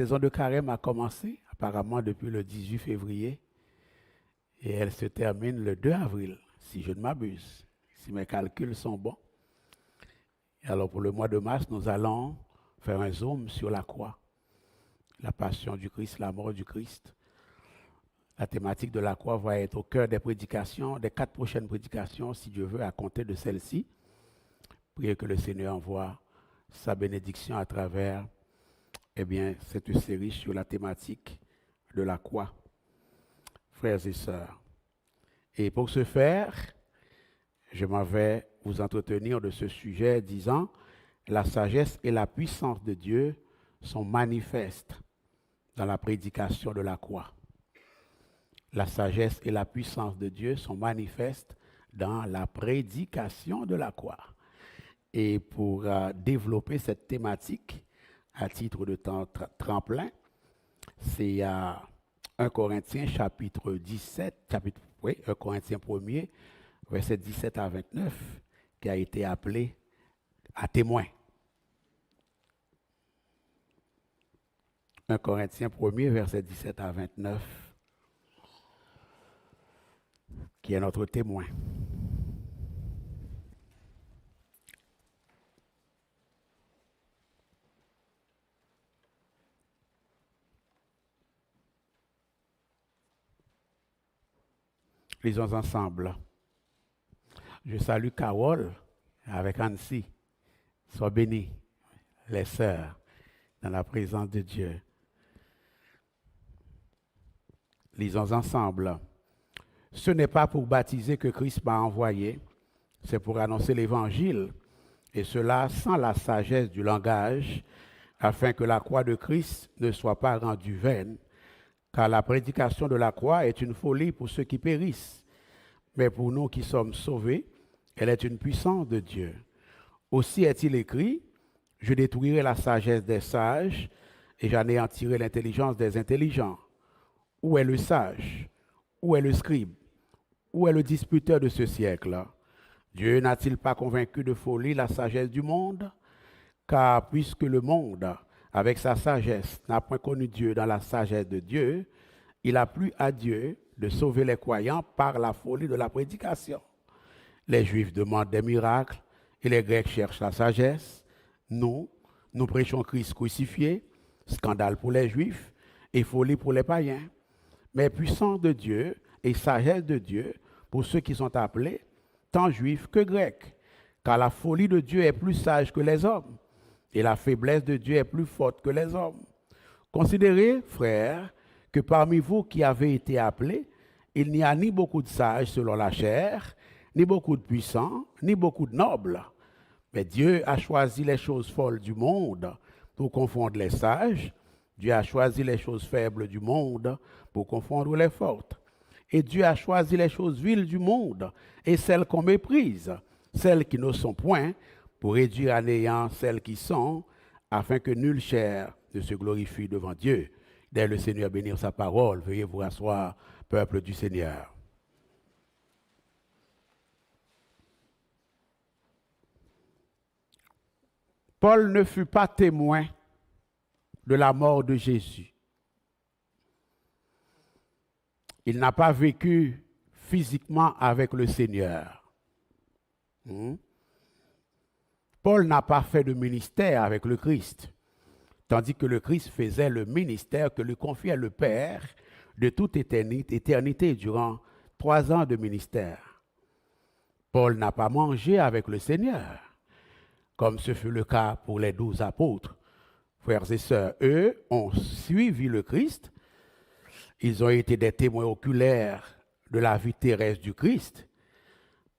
La saison de carême a commencé apparemment depuis le 18 février et elle se termine le 2 avril, si je ne m'abuse, si mes calculs sont bons. Et alors pour le mois de mars, nous allons faire un zoom sur la croix, la passion du Christ, la mort du Christ. La thématique de la croix va être au cœur des prédications, des 4 prochaines prédications, si Dieu veut, à compter de celle-ci. Priez que le Seigneur envoie sa bénédiction à travers cette série sur la thématique de la croix, frères et sœurs. Et pour ce faire, je m'en vais vous entretenir de ce sujet disant « La sagesse et la puissance de Dieu sont manifestes dans la prédication de la croix. » La sagesse et la puissance de Dieu sont manifestes dans la prédication de la croix. Et pour développer cette thématique, à titre de tremplin, c'est 1 Corinthiens chapitre 17, 1 Corinthiens 1er, verset 17 à 29, qui a été appelé à témoin. 1 Corinthiens 1er, verset 17 à 29, qui est notre témoin. Lisons ensemble. Je salue Carole avec Annecy. Sois bénis, les sœurs, dans la présence de Dieu. Lisons ensemble. Ce n'est pas pour baptiser que Christ m'a envoyé, c'est pour annoncer l'Évangile, et cela sans la sagesse du langage, afin que la croix de Christ ne soit pas rendue vaine, car la prédication de la croix est une folie pour ceux qui périssent, mais pour nous qui sommes sauvés, elle est une puissance de Dieu. Aussi est-il écrit, je détruirai la sagesse des sages et j'anéantirai l'intelligence des intelligents. Où est le sage? Où est le scribe? Où est le disputeur de ce siècle? Dieu n'a-t-il pas convaincu de folie la sagesse du monde? Car puisque le monde, avec sa sagesse, n'a point connu Dieu dans la sagesse de Dieu, il a plu à Dieu de sauver les croyants par la folie de la prédication. Les Juifs demandent des miracles et les Grecs cherchent la sagesse. Nous prêchons Christ crucifié, scandale pour les Juifs et folie pour les païens. Mais puissance de Dieu et sagesse de Dieu pour ceux qui sont appelés, tant Juifs que Grecs. Car la folie de Dieu est plus sage que les hommes et la faiblesse de Dieu est plus forte que les hommes. Considérez, frères, que parmi vous qui avez été appelés, il n'y a ni beaucoup de sages selon la chair, ni beaucoup de puissants, ni beaucoup de nobles. Mais Dieu a choisi les choses folles du monde pour confondre les sages. Dieu a choisi les choses faibles du monde pour confondre les fortes. Et Dieu a choisi les choses viles du monde et celles qu'on méprise, celles qui ne sont point, pour réduire à néant celles qui sont, afin que nulle chair ne se glorifie devant Dieu. Dès le Seigneur bénir sa parole, veuillez vous rasseoir, peuple du Seigneur. Paul ne fut pas témoin de la mort de Jésus. Il n'a pas vécu physiquement avec le Seigneur. Paul n'a pas fait de ministère avec le Christ, tandis que le Christ faisait le ministère que lui confiait le Père de toute éternité durant 3 ans de ministère. Paul n'a pas mangé avec le Seigneur, comme ce fut le cas pour les 12 apôtres. Frères et sœurs, eux ont suivi le Christ. Ils ont été des témoins oculaires de la vie terrestre du Christ.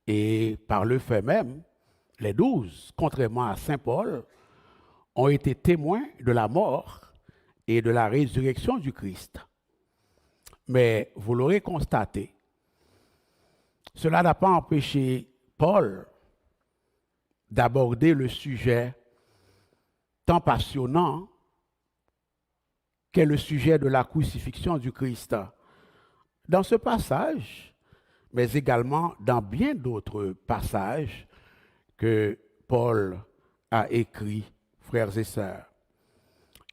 Et par le fait même, les 12, contrairement à Saint Paul, ont été témoins de la mort et de la résurrection du Christ. Mais vous l'aurez constaté, cela n'a pas empêché Paul d'aborder le sujet tant passionnant qu'est le sujet de la crucifixion du Christ. Dans ce passage, mais également dans bien d'autres passages que Paul a écrits, frères et sœurs.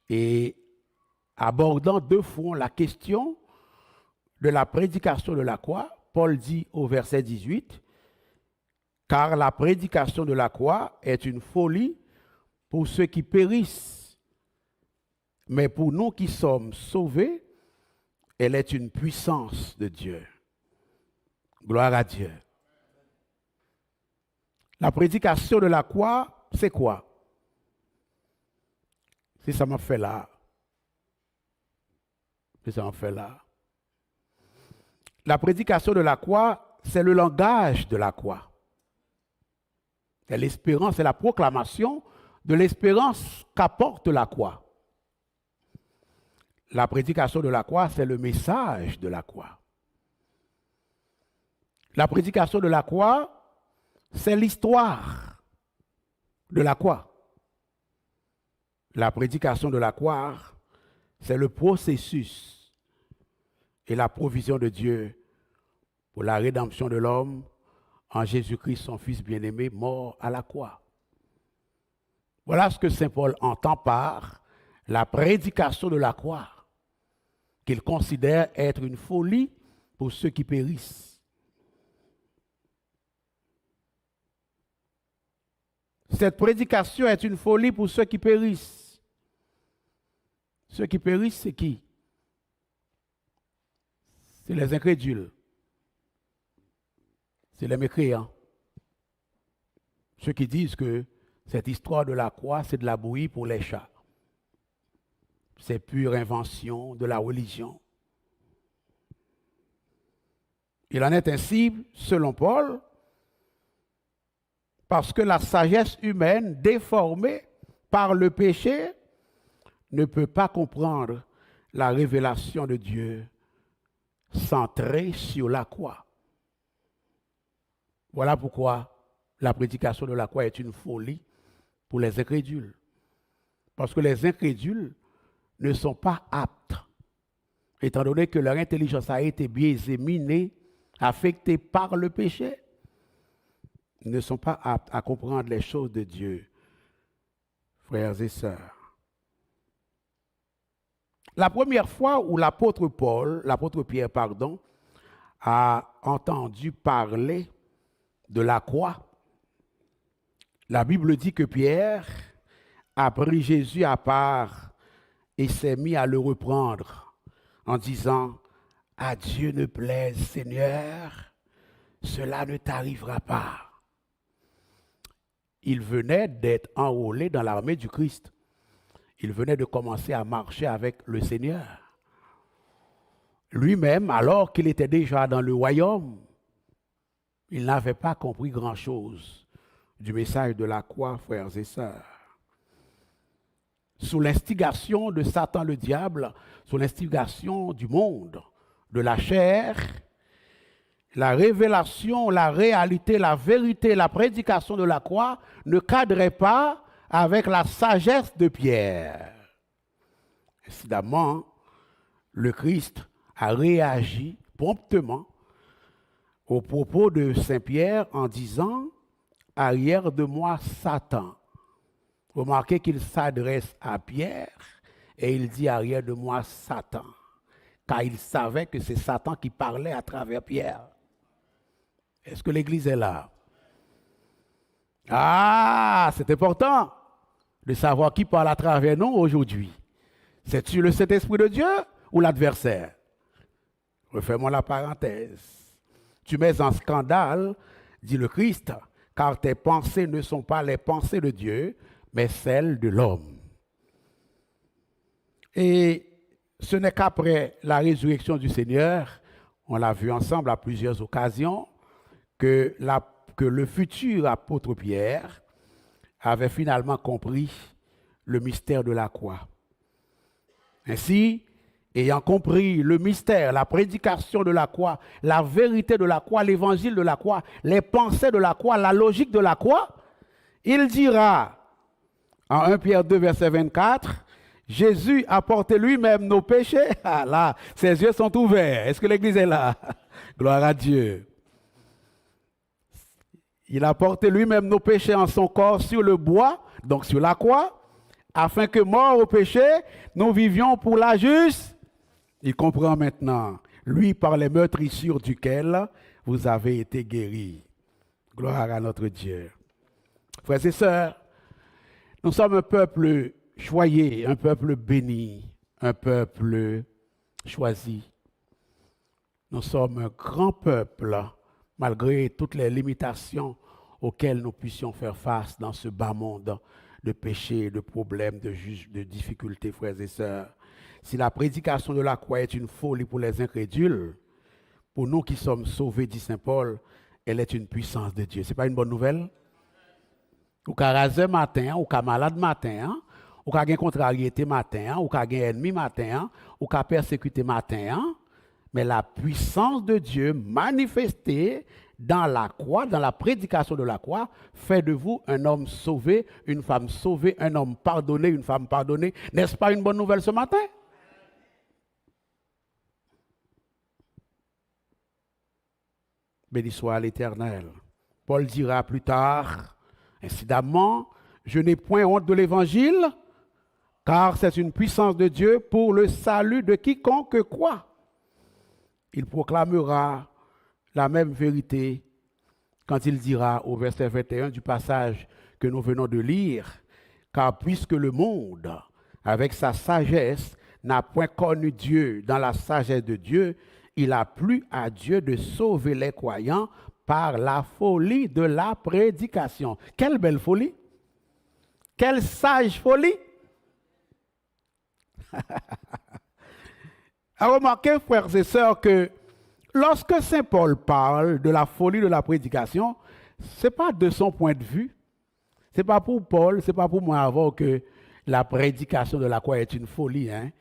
Et abordant de front la question de la prédication de la croix. Paul dit au verset 18, « Car la prédication de la croix est une folie pour ceux qui périssent, mais pour nous qui sommes sauvés, elle est une puissance de Dieu. » Gloire à Dieu. La prédication de la croix, c'est quoi? Si ça m'a fait là. Si ça m'a fait là. La prédication de la croix, c'est le langage de la croix. C'est l'espérance, c'est la proclamation de l'espérance qu'apporte la croix. La prédication de la croix, c'est le message de la croix. La prédication de la croix, c'est l'histoire de la croix. La prédication de la croix, c'est le processus et la provision de Dieu pour la rédemption de l'homme en Jésus-Christ, son Fils bien-aimé, mort à la croix. Voilà ce que Saint Paul entend par la prédication de la croix, qu'il considère être une folie pour ceux qui périssent. Cette prédication est une folie pour ceux qui périssent. Ceux qui périssent, c'est qui? C'est les incrédules. C'est les mécréants. Ceux qui disent que cette histoire de la croix, c'est de la bouillie pour les chats. C'est pure invention de la religion. Il en est ainsi, selon Paul, parce que la sagesse humaine, déformée par le péché, ne peut pas comprendre la révélation de Dieu centrée sur la croix. Voilà pourquoi la prédication de la croix est une folie pour les incrédules. Parce que les incrédules ne sont pas aptes, étant donné que leur intelligence a été biaisée, minée, affectée par le péché. Ils ne sont pas aptes à comprendre les choses de Dieu, frères et sœurs. La première fois où l'apôtre Pierre, a entendu parler de la croix, la Bible dit que Pierre a pris Jésus à part et s'est mis à le reprendre en disant « À Dieu ne plaise, Seigneur, cela ne t'arrivera pas. » Il venait d'être enrôlé dans l'armée du Christ. Il venait de commencer à marcher avec le Seigneur. Lui-même, alors qu'il était déjà dans le royaume, il n'avait pas compris grand-chose du message de la croix, frères et sœurs. Sous l'instigation de Satan le diable, sous l'instigation du monde, de la chair, la révélation, la réalité, la vérité, la prédication de la croix ne cadrait pas avec la sagesse de Pierre. Incidemment, le Christ a réagi promptement au propos de Saint Pierre en disant « Arrière de moi, Satan ». Remarquez qu'il s'adresse à Pierre et il dit « Arrière de moi, Satan », car il savait que c'est Satan qui parlait à travers Pierre. Est-ce que l'Église est là? Ah, c'est important de savoir qui parle à travers nous aujourd'hui. C'est-tu le Saint-Esprit de Dieu ou l'adversaire? Refais-moi la parenthèse. Tu mets en scandale, dit le Christ, car tes pensées ne sont pas les pensées de Dieu, mais celles de l'homme. Et ce n'est qu'après la résurrection du Seigneur, on l'a vu ensemble à plusieurs occasions, que le futur apôtre Pierre avait finalement compris le mystère de la croix. Ainsi, ayant compris le mystère, la prédication de la croix, la vérité de la croix, l'évangile de la croix, les pensées de la croix, la logique de la croix, il dira en 1 Pierre 2, verset 24, Jésus a porté lui-même nos péchés. Ah là, ses yeux sont ouverts. Est-ce que l'Église est là? Gloire à Dieu. Il a porté lui-même nos péchés en son corps sur le bois, donc sur la croix, afin que, morts au péché, nous vivions pour la juste. Il comprend maintenant, lui par les meurtrissures duquel vous avez été guéris. Gloire à notre Dieu. Frères et sœurs, nous sommes un peuple choyé, un peuple béni, un peuple choisi. Nous sommes un grand peuple, malgré toutes les limitations auxquelles nous puissions faire face dans ce bas monde de péchés, de problèmes, de difficultés, frères et sœurs. Si la prédication de la croix est une folie pour les incrédules, pour nous qui sommes sauvés, dit Saint Paul, elle est une puissance de Dieu. Ce n'est pas une bonne nouvelle? Ou qu'à raser matin, ou qu'à malade matin, ou qu'à contrariété matin, ou qu'à ennemi matin, ou qu'à persécuter matin, mais la puissance de Dieu manifestée dans la croix, dans la prédication de la croix, fait de vous un homme sauvé, une femme sauvée, un homme pardonné, une femme pardonnée. N'est-ce pas une bonne nouvelle ce matin? Béni soit l'Éternel. Paul dira plus tard, incidemment, je n'ai point honte de l'Évangile, car c'est une puissance de Dieu pour le salut de quiconque croit. Il proclamera la même vérité quand il dira au verset 21 du passage que nous venons de lire, car puisque le monde, avec sa sagesse, n'a point connu Dieu dans la sagesse de Dieu, il a plu à Dieu de sauver les croyants par la folie de la prédication. Quelle belle folie! Quelle sage folie! Remarquez, frères et sœurs, que lorsque Saint Paul parle de la folie de la prédication, ce n'est pas de son point de vue. Ce n'est pas pour Paul, ce n'est pas pour moi avant que la prédication de la croix est une folie. Hein.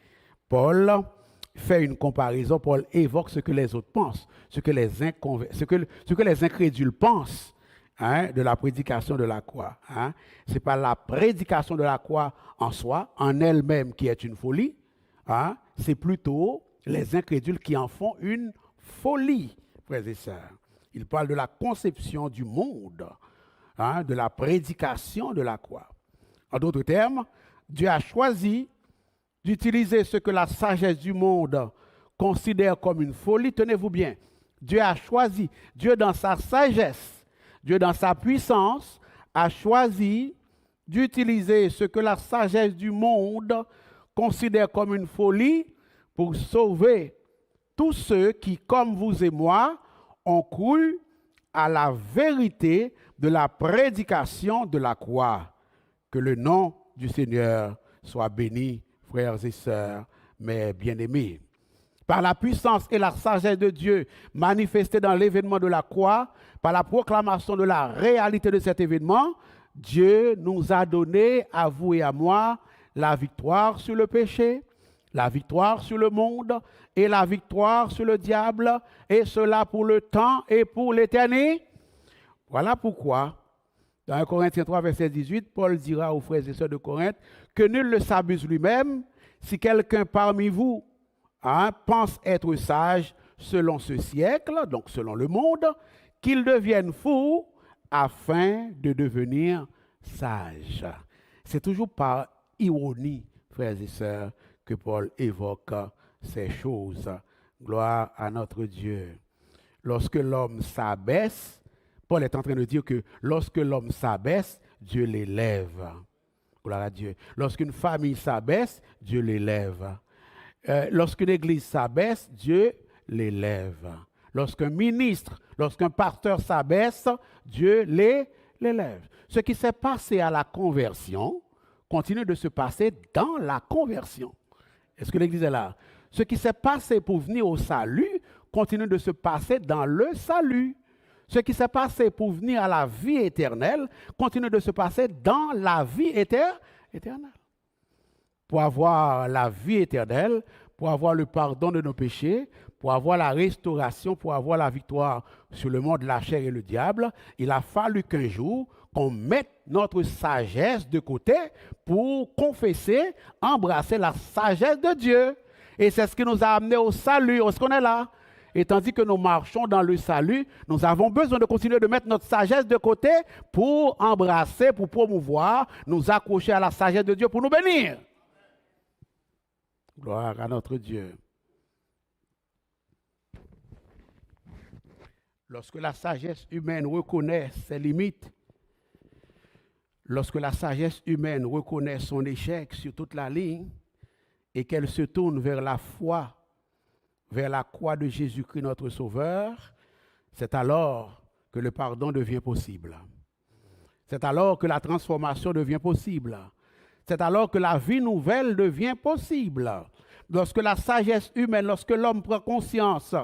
Paul fait une comparaison, Paul évoque ce que les autres pensent, ce que les incrédules pensent de la prédication de la croix. Hein. Ce n'est pas la prédication de la croix en soi, en elle-même, qui est une folie. Hein. C'est plutôt les incrédules qui en font une folie, frères et sœurs. Il parle de la conception du monde, de la prédication de la croix. En d'autres termes, Dieu a choisi d'utiliser ce que la sagesse du monde considère comme une folie. Tenez-vous bien, Dieu a choisi, Dieu dans sa sagesse, Dieu dans sa puissance, a choisi d'utiliser ce que la sagesse du monde considère comme une folie pour sauver tous ceux qui, comme vous et moi, ont cru à la vérité de la prédication de la croix. Que le nom du Seigneur soit béni, frères et sœurs, mes bien-aimés. Par la puissance et la sagesse de Dieu manifestée dans l'événement de la croix, par la proclamation de la réalité de cet événement, Dieu nous a donné, à vous et à moi, la victoire sur le péché, la victoire sur le monde et la victoire sur le diable, et cela pour le temps et pour l'éternité. Voilà pourquoi, dans 1 Corinthiens 3, verset 18, Paul dira aux frères et sœurs de Corinthe que nul ne s'abuse lui-même. Si quelqu'un parmi vous pense être sage selon ce siècle, donc selon le monde, qu'il devienne fou afin de devenir sage. C'est toujours par ironie, frères et sœurs, que Paul évoque ces choses. Gloire à notre Dieu. Lorsque l'homme s'abaisse, Paul est en train de dire que lorsque l'homme s'abaisse, Dieu l'élève. Gloire à Dieu. Lorsqu'une famille s'abaisse, Dieu l'élève. Lorsqu'une église s'abaisse, Dieu l'élève. Lorsqu'un ministre, lorsqu'un pasteur s'abaisse, Dieu l'élève. Ce qui s'est passé à la conversion continue de se passer dans la conversion. Est-ce que l'église est là? Ce qui s'est passé pour venir au salut continue de se passer dans le salut. Ce qui s'est passé pour venir à la vie éternelle continue de se passer dans la vie éternelle. Pour avoir la vie éternelle, pour avoir le pardon de nos péchés, pour avoir la restauration, pour avoir la victoire sur le monde, la chair et le diable, il a fallu qu'un jour, qu'on mette notre sagesse de côté pour confesser, embrasser la sagesse de Dieu. Et c'est ce qui nous a amené au salut. Est-ce qu'on est là? Et tandis que nous marchons dans le salut, nous avons besoin de continuer de mettre notre sagesse de côté pour embrasser, pour promouvoir, nous accrocher à la sagesse de Dieu pour nous bénir. Gloire à notre Dieu. Lorsque la sagesse humaine reconnaît ses limites, lorsque la sagesse humaine reconnaît son échec sur toute la ligne et qu'elle se tourne vers la foi, vers la croix de Jésus-Christ notre Sauveur, c'est alors que le pardon devient possible. C'est alors que la transformation devient possible. C'est alors que la vie nouvelle devient possible. Lorsque la sagesse humaine, lorsque l'homme prend conscience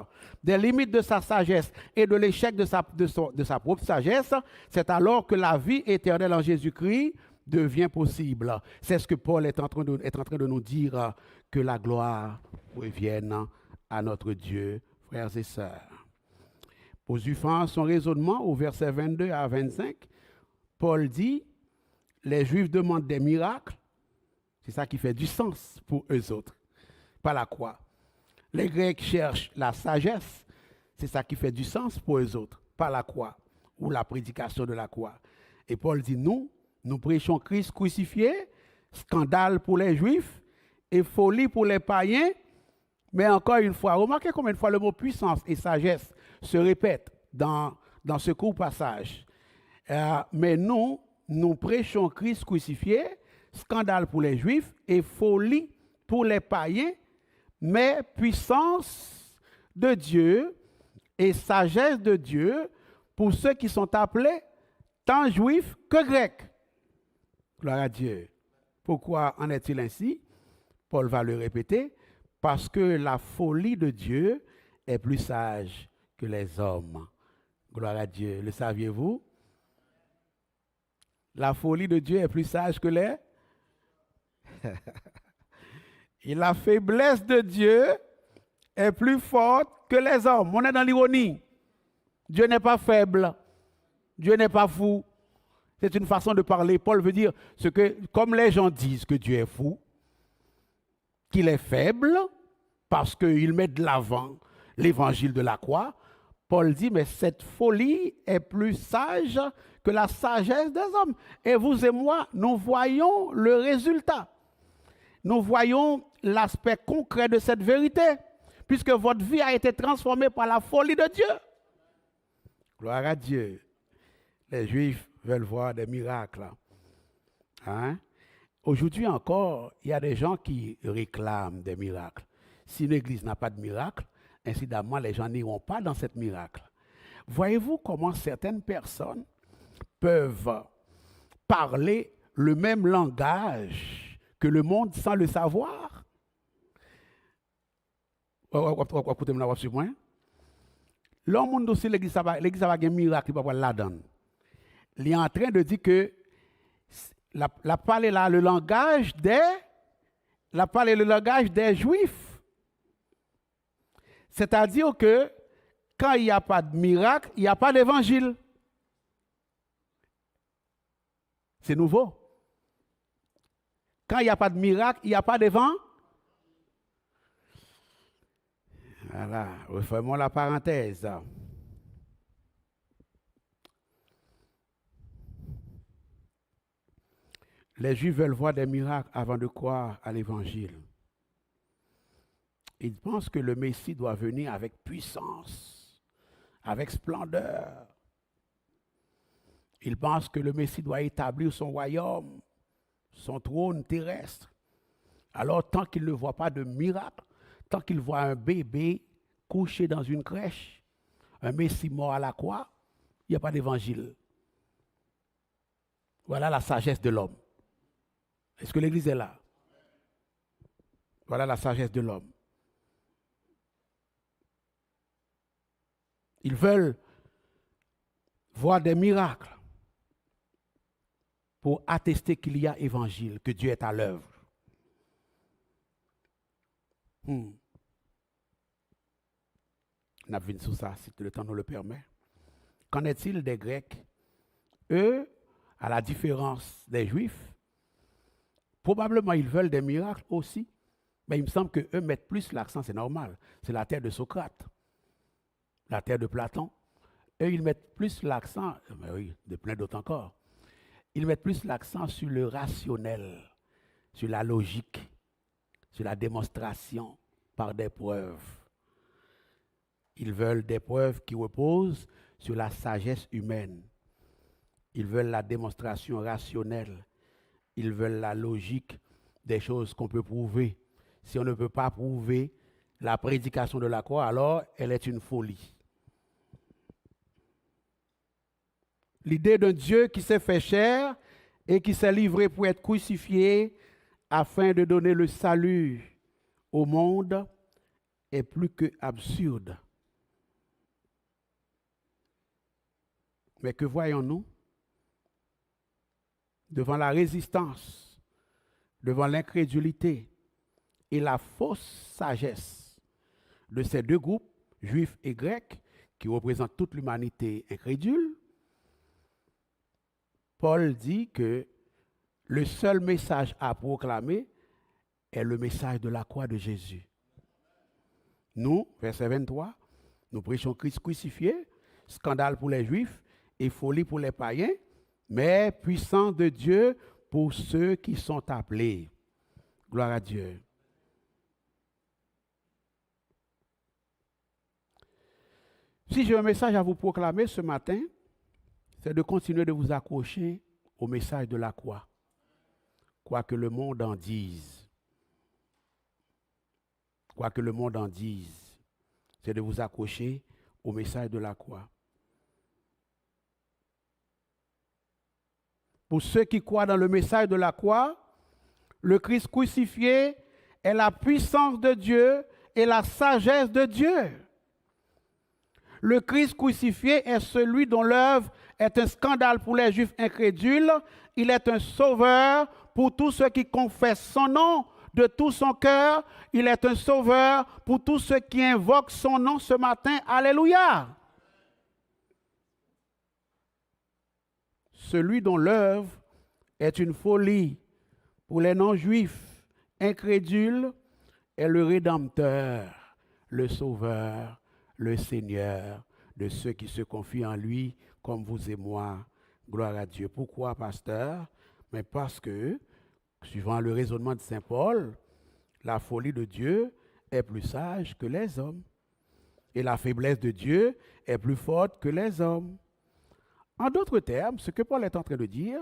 des limites de sa sagesse et de l'échec de sa propre sagesse, c'est alors que la vie éternelle en Jésus-Christ devient possible. C'est ce que Paul est en train de nous dire, que la gloire revienne à notre Dieu, frères et sœurs. Poursuivant son raisonnement au verset 22 à 25, Paul dit, les Juifs demandent des miracles, c'est ça qui fait du sens pour eux autres, pas la croix. Les Grecs cherchent la sagesse, c'est ça qui fait du sens pour eux autres, pas la croix ou la prédication de la croix. Et Paul dit, nous prêchons Christ crucifié, scandale pour les Juifs et folie pour les païens, mais encore une fois, remarquez combien de fois le mot puissance et sagesse se répètent dans ce court passage. Mais nous prêchons Christ crucifié, scandale pour les Juifs et folie pour les païens, mais puissance de Dieu et sagesse de Dieu pour ceux qui sont appelés tant juifs que grecs. Gloire à Dieu. Pourquoi en est-il ainsi? Paul va le répéter. Parce que la folie de Dieu est plus sage que les hommes. Gloire à Dieu. Le saviez-vous? La folie de Dieu est plus sage que les... Et la faiblesse de Dieu est plus forte que les hommes. On est dans l'ironie. Dieu n'est pas faible. Dieu n'est pas fou. C'est une façon de parler. Paul veut dire ce que, comme les gens disent que Dieu est fou, qu'il est faible, parce qu'il met de l'avant l'évangile de la croix, Paul dit, mais cette folie est plus sage que la sagesse des hommes. Et vous et moi, nous voyons le résultat. Nous voyons l'aspect concret de cette vérité, puisque votre vie a été transformée par la folie de Dieu. Gloire à Dieu. Les Juifs veulent voir des miracles. Hein? Aujourd'hui encore, il y a des gens qui réclament des miracles. Si l'Église n'a pas de miracle, incidemment, les gens n'iront pas dans ce miracle. Voyez-vous comment certaines personnes peuvent parler le même langage que le monde sans le savoir? L'homme aussi, l'Église a un miracle, il va voir la donne. Il est en train de dire que la parole est là, le langage des Juifs. C'est-à-dire que quand il n'y a pas de miracle, il n'y a pas d'évangile. C'est nouveau. Quand il n'y a pas de miracle, il n'y a pas d'évangile. Voilà, refermons la parenthèse. Les Juifs veulent voir des miracles avant de croire à l'évangile. Ils pensent que le Messie doit venir avec puissance, avec splendeur. Ils pensent que le Messie doit établir son royaume, son trône terrestre. Alors, tant qu'ils ne voient pas de miracle, tant qu'ils voient un bébé couché dans une crèche, un Messie mort à la croix, il n'y a pas d'évangile. Voilà la sagesse de l'homme. Est-ce que l'Église est là? Voilà la sagesse de l'homme. Ils veulent voir des miracles pour attester qu'il y a évangile, que Dieu est à l'œuvre. On a vu sur ça, si le temps nous le permet. Qu'en est-il des Grecs? Eux, à la différence des Juifs, probablement ils veulent des miracles aussi, mais il me semble qu'eux mettent plus l'accent, c'est normal, c'est la terre de Socrate. la terre de Platon. Eux, ils mettent plus l'accent, mais oui, de plein d'autres encore, ils mettent plus l'accent sur le rationnel, sur la logique, sur la démonstration par des preuves. Ils veulent des preuves qui reposent sur la sagesse humaine. Ils veulent la démonstration rationnelle. Ils veulent la logique des choses qu'on peut prouver. Si on ne peut pas prouver la prédication de la croix, alors elle est une folie. L'idée d'un Dieu qui s'est fait chair et qui s'est livré pour être crucifié afin de donner le salut au monde est plus que absurde. Mais que voyons-nous? Devant la résistance, devant l'incrédulité et la fausse sagesse de ces deux groupes, juifs et grecs, qui représentent toute l'humanité incrédule, Paul dit que le seul message à proclamer est le message de la croix de Jésus. Nous, verset 23, nous prêchons Christ crucifié, scandale pour les Juifs et folie pour les païens, mais puissance de Dieu pour ceux qui sont appelés. Gloire à Dieu. Si j'ai un message à vous proclamer ce matin, c'est de continuer de vous accrocher au message de la croix, quoi que le monde en dise. Quoi que le monde en dise, c'est de vous accrocher au message de la croix. Pour ceux qui croient dans le message de la croix, le Christ crucifié est la puissance de Dieu et la sagesse de Dieu. Le Christ crucifié est celui dont l'œuvre est un scandale pour les Juifs incrédules. Il est un sauveur pour tous ceux qui confessent son nom de tout son cœur. Il est un sauveur pour tous ceux qui invoquent son nom ce matin. Alléluia! Celui dont l'œuvre est une folie pour les non-juifs incrédules est le Rédempteur, le Sauveur, le Seigneur de ceux qui se confient en lui comme vous et moi. Gloire à Dieu. Pourquoi, pasteur? Mais parce que, suivant le raisonnement de Saint Paul, la folie de Dieu est plus sage que les hommes. Et la faiblesse de Dieu est plus forte que les hommes. En d'autres termes, ce que Paul est en train de dire,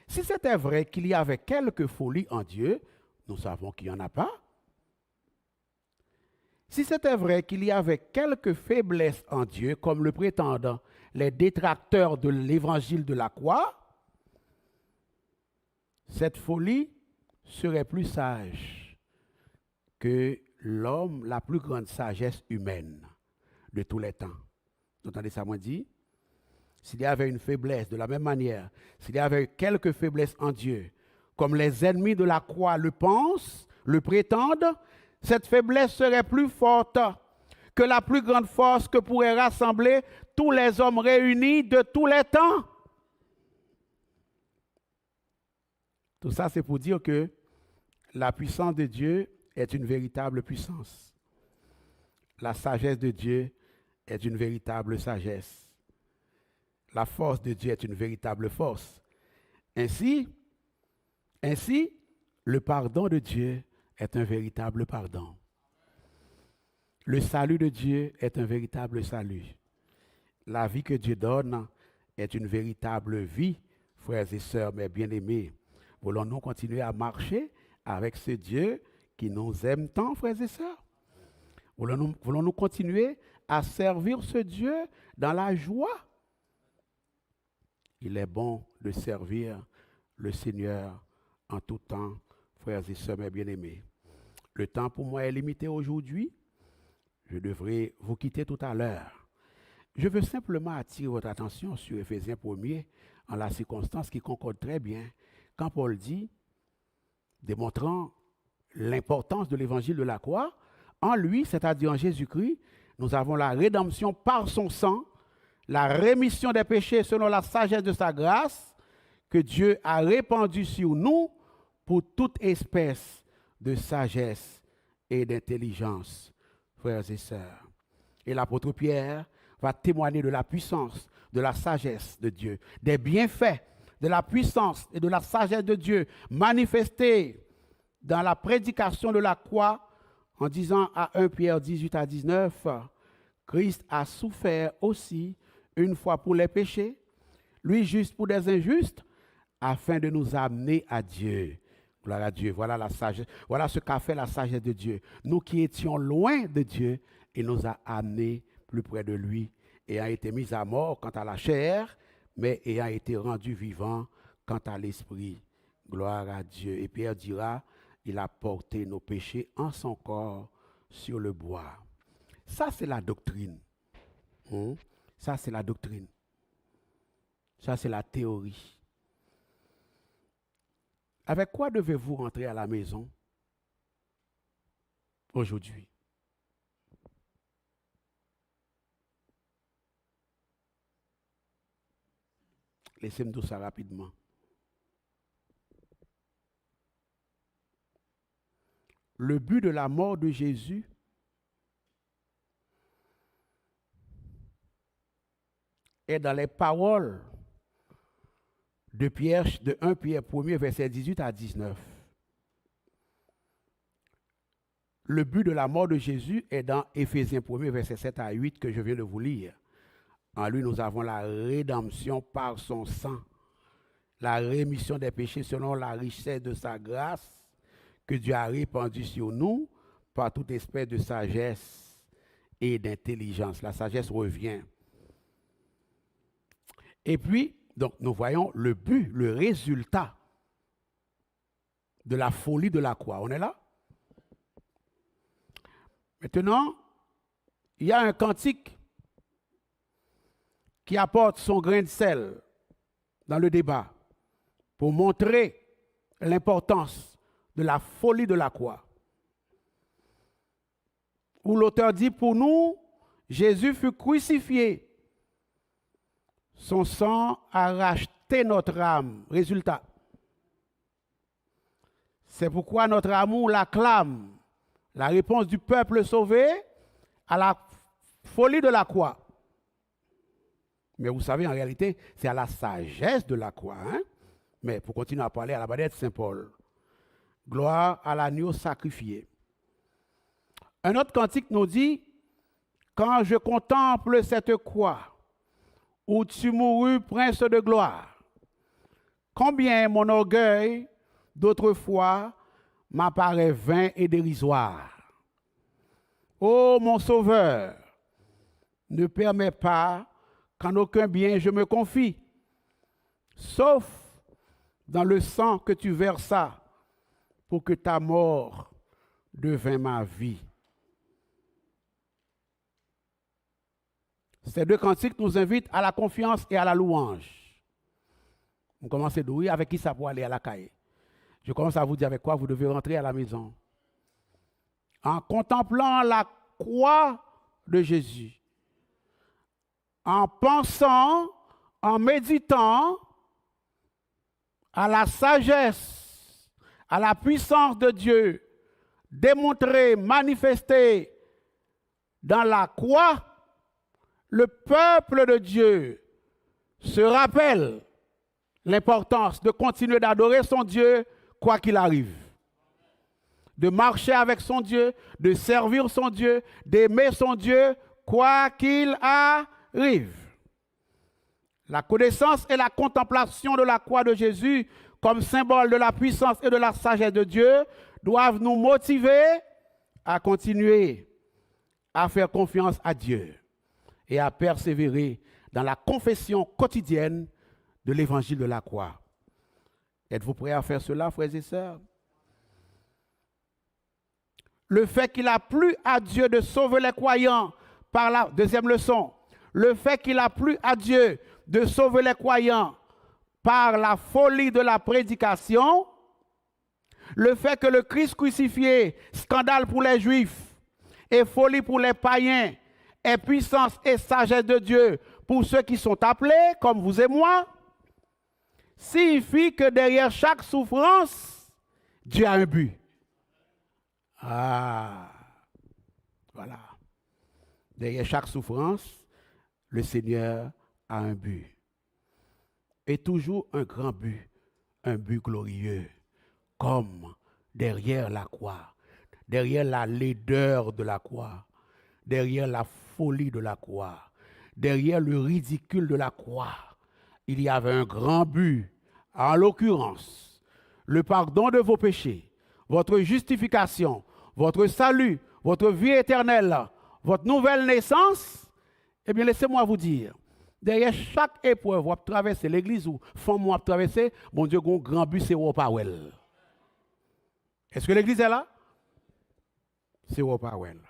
si c'était vrai qu'il y avait quelque folie en Dieu, nous savons qu'il n'y en a pas. Si c'était vrai qu'il y avait quelque faiblesse en Dieu, comme le prétendent les détracteurs de l'évangile de la croix, cette folie serait plus sage que l'homme, la plus grande sagesse humaine de tous les temps. Vous entendez ça, moi dit? S'il y avait une faiblesse, de la même manière, s'il y avait quelque faiblesse en Dieu, comme les ennemis de la croix le pensent, le prétendent, cette faiblesse serait plus forte que la plus grande force que pourraient rassembler tous les hommes réunis de tous les temps. Tout ça, c'est pour dire que la puissance de Dieu est une véritable puissance. La sagesse de Dieu est une véritable sagesse. La force de Dieu est une véritable force. Ainsi, le pardon de Dieu est un véritable pardon. Le salut de Dieu est un véritable salut. La vie que Dieu donne est une véritable vie, frères et sœurs, mes bien-aimés. Voulons-nous continuer à marcher avec ce Dieu qui nous aime tant, frères et sœurs? Voulons-nous continuer à servir ce Dieu dans la joie? Il est bon de servir le Seigneur en tout temps, frères et sœurs, mes bien-aimés. Le temps pour moi est limité aujourd'hui. Je devrais vous quitter tout à l'heure. Je veux simplement attirer votre attention sur Éphésiens 1er en la circonstance qui concorde très bien quand Paul dit, démontrant l'importance de l'évangile de la croix, en lui, c'est-à-dire en Jésus-Christ, nous avons la rédemption par son sang, la rémission des péchés selon la sagesse de sa grâce que Dieu a répandue sur nous pour toute espèce de sagesse et d'intelligence, frères et sœurs. Et l'apôtre Pierre va témoigner de la puissance, de la sagesse de Dieu, des bienfaits, de la puissance et de la sagesse de Dieu manifestés dans la prédication de la croix en disant à 1 Pierre 18 à 19, Christ a souffert aussi une fois pour les péchés, lui juste pour des injustes, afin de nous amener à Dieu. Gloire à Dieu. Voilà la sagesse. Voilà ce qu'a fait la sagesse de Dieu. Nous qui étions loin de Dieu, il nous a amenés plus près de lui, ayant été mis à mort quant à la chair, mais ayant été rendu vivant quant à l'esprit. Gloire à Dieu. Et Pierre dira, il a porté nos péchés en son corps sur le bois. Ça, c'est la doctrine. Ça, c'est la doctrine. Ça, c'est la théorie. Avec quoi devez-vous rentrer à la maison aujourd'hui? Laissez-moi dire ça rapidement. Le but de la mort de Jésus est dans les paroles de Pierre, de 1 Pierre 1er, verset 18 à 19. Le but de la mort de Jésus est dans Éphésiens 1er, verset 7 à 8, que je viens de vous lire. En lui, nous avons la rédemption par son sang, la rémission des péchés selon la richesse de sa grâce que Dieu a répandue sur nous par toute espèce de sagesse et d'intelligence. La sagesse revient. Et puis, donc, nous voyons le but, le résultat de la folie de la croix. On est là? Maintenant, il y a un cantique qui apporte son grain de sel dans le débat pour montrer l'importance de la folie de la croix. Où l'auteur dit, pour nous, Jésus fut crucifié. Son sang a racheté notre âme. Résultat. C'est pourquoi notre amour l'acclame. La réponse du peuple sauvé à la folie de la croix. Mais vous savez, en réalité, c'est à la sagesse de la croix. Hein? Mais pour continuer à parler à la manière de Saint Paul. Gloire à l'agneau sacrifié. Un autre cantique nous dit, quand je contemple cette croix, où tu mourus, prince de gloire, combien mon orgueil d'autrefois m'apparaît vain et dérisoire. Ô mon sauveur, ne permets pas qu'en aucun bien je me confie, sauf dans le sang que tu versas pour que ta mort devint ma vie. Ces deux cantiques nous invitent à la confiance et à la louange. On commence à dire, avec qui ça peut aller à la caille. Je commence à vous dire avec quoi vous devez rentrer à la maison. En contemplant la croix de Jésus, en pensant, en méditant à la sagesse, à la puissance de Dieu, démontrée, manifestée dans la croix, le peuple de Dieu se rappelle l'importance de continuer d'adorer son Dieu quoi qu'il arrive. De marcher avec son Dieu, de servir son Dieu, d'aimer son Dieu quoi qu'il arrive. La connaissance et la contemplation de la croix de Jésus comme symbole de la puissance et de la sagesse de Dieu doivent nous motiver à continuer à faire confiance à Dieu et à persévérer dans la confession quotidienne de l'évangile de la croix. Êtes-vous prêts à faire cela, frères et sœurs? Le fait qu'il a plu à Dieu de sauver les croyants par la deuxième leçon, le fait qu'il a plu à Dieu de sauver les croyants par la folie de la prédication, le fait que le Christ crucifié, scandale pour les Juifs et folie pour les païens, est puissance et sagesse de Dieu pour ceux qui sont appelés, comme vous et moi, signifie que derrière chaque souffrance, Dieu a un but. Ah, voilà. Derrière chaque souffrance, le Seigneur a un but. Et toujours un grand un but glorieux, comme derrière la croix, derrière la laideur de la croix, derrière la folie de la croix, derrière le ridicule de la croix, il y avait un grand but, en l'occurrence, le pardon de vos péchés, votre justification, votre salut, votre vie éternelle, votre nouvelle naissance. Eh bien, laissez-moi vous dire, derrière chaque épreuve, vous traversez l'église ou femme vous traverser, mon Dieu, un grand but, c'est Wopawel. Est-ce que l'église est là? C'est Wopawel.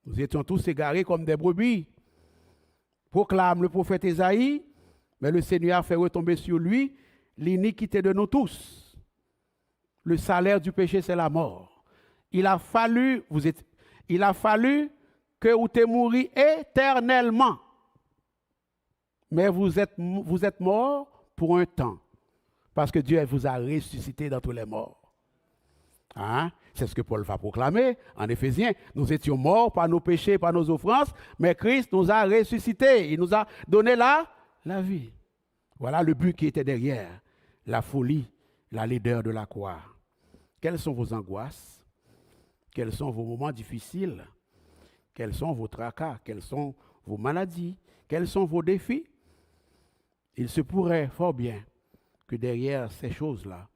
Nous étions tous égarés comme des brebis. Proclame le prophète Ésaïe, mais le Seigneur a fait retomber sur lui l'iniquité de nous tous. Le salaire du péché, c'est la mort. Il a fallu que vous te mouriez éternellement. Mais vous êtes mort pour un temps. Parce que Dieu vous a ressuscité dans tous les morts. Hein? C'est ce que Paul va proclamer en Éphésiens. Nous étions morts par nos péchés, par nos offenses, mais Christ nous a ressuscités. Il nous a donné la vie. Voilà le but qui était derrière. La folie, la laideur de la croix. Quelles sont vos angoisses? Quels sont vos moments difficiles? Quels sont vos tracas? Quelles sont vos maladies? Quels sont vos défis? Il se pourrait fort bien que derrière ces choses-là,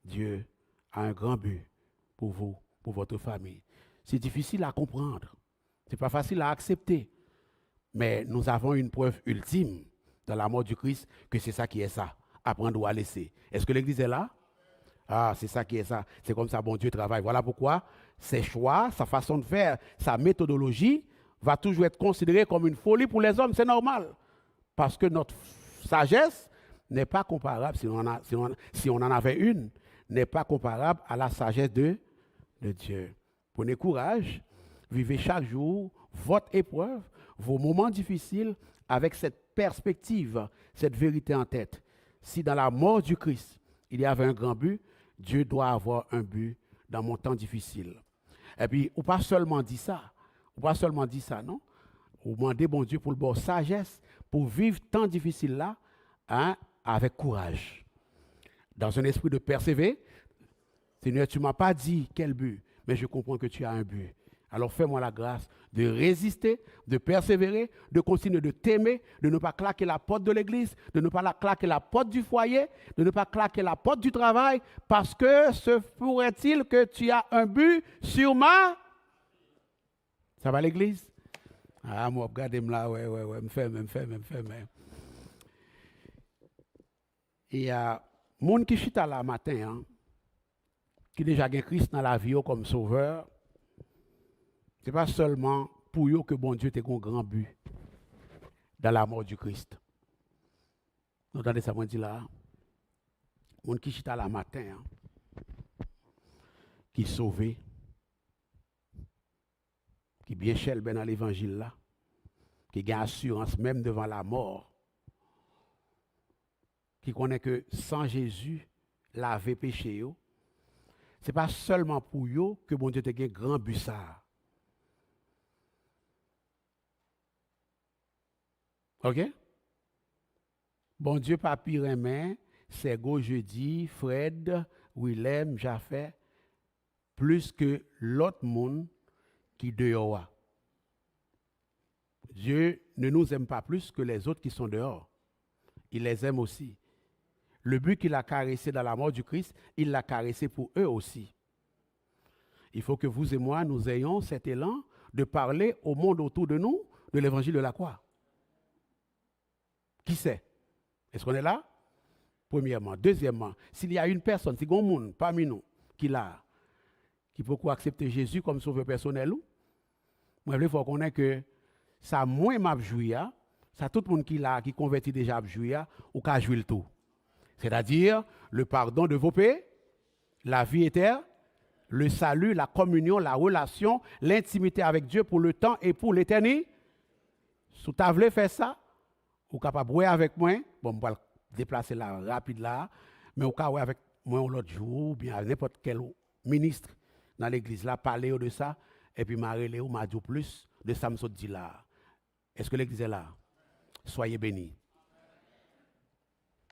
Dieu a un grand but pour vous, pour votre famille. C'est difficile à comprendre. Ce n'est pas facile à accepter. Mais nous avons une preuve ultime dans la mort du Christ que c'est ça qui est ça. Apprendre ou à laisser. Est-ce que l'Église est là? Ah, c'est ça qui est ça. C'est comme ça bon Dieu travaille. Voilà pourquoi ses choix, sa façon de faire, sa méthodologie va toujours être considérée comme une folie pour les hommes. C'est normal. Parce que notre sagesse n'est pas comparable, si on en avait une, n'est pas comparable à la sagesse de Dieu. Prenez courage, vivez chaque jour votre épreuve, vos moments difficiles avec cette perspective, cette vérité en tête. Si dans la mort du Christ, il y avait un grand but, Dieu doit avoir un but dans mon temps difficile. Et puis, ou pas seulement dit ça, non? Vous demandez, bon Dieu, pour le bon sagesse, pour vivre temps difficile là, hein, avec courage. Dans un esprit de persévérer, Seigneur, tu ne m'as pas dit quel but, mais je comprends que tu as un but. Alors fais-moi la grâce de résister, de persévérer, de continuer de t'aimer, de ne pas claquer la porte de l'église, de ne pas claquer la porte du foyer, de ne pas claquer la porte du travail, parce que se pourrait-il que tu as un but sur ma... Ça va l'église? Ah, moi, regardez-moi là, ouais, me fait. Il y a des gens qui chita là matin, hein, qui déjà ont Christ dans la vie comme sauveur. Ce n'est pas seulement pour eux que bon Dieu a un grand but dans la mort du Christ. Vous entendez ça, moi, dit là? Les gens qui chita là matin, hein, qui sauvé, qui bien cher ben dans l'évangile là, qui a assurance même devant la mort, qui connaît que sans Jésus, laver péché, ce n'est pas seulement pour eux que bon Dieu a un grand but ça. OK? Bon Dieu, papi Remen, Sego Jeudi, Fred, Willem, Jaffet, plus que l'autre monde qui dehors. Dieu ne nous aime pas plus que les autres qui sont dehors. Il les aime aussi. Le but qu'il a caressé dans la mort du Christ, il l'a caressé pour eux aussi. Il faut que vous et moi, nous ayons cet élan de parler au monde autour de nous de l'évangile de la croix. Qui c'est? Est-ce qu'on est là? Premièrement. Deuxièmement, s'il y a une personne, si il y a un monde parmi nous qui peut accepter Jésus comme sauveur personnel, moi, il faut qu'on ait que ça moins m'a joué, ça tout le monde qui convertit déjà à jouer, ou qu'à jouer le tout. C'est-à-dire le pardon de vos péchés, la vie éternelle, le salut, la communion, la relation, l'intimité avec Dieu pour le temps et pour l'éternité. Si tu voulu faire ça, ou capable de jouer avec moi, bon, je vais déplacer là rapide là, mais ou capable avec moi l'autre jour, ou bien n'importe quel ministre dans l'église là, parler de ça, et puis m'a relé ou m'a dit plus de ça me dit là. Est-ce que l'église est là? Soyez bénis.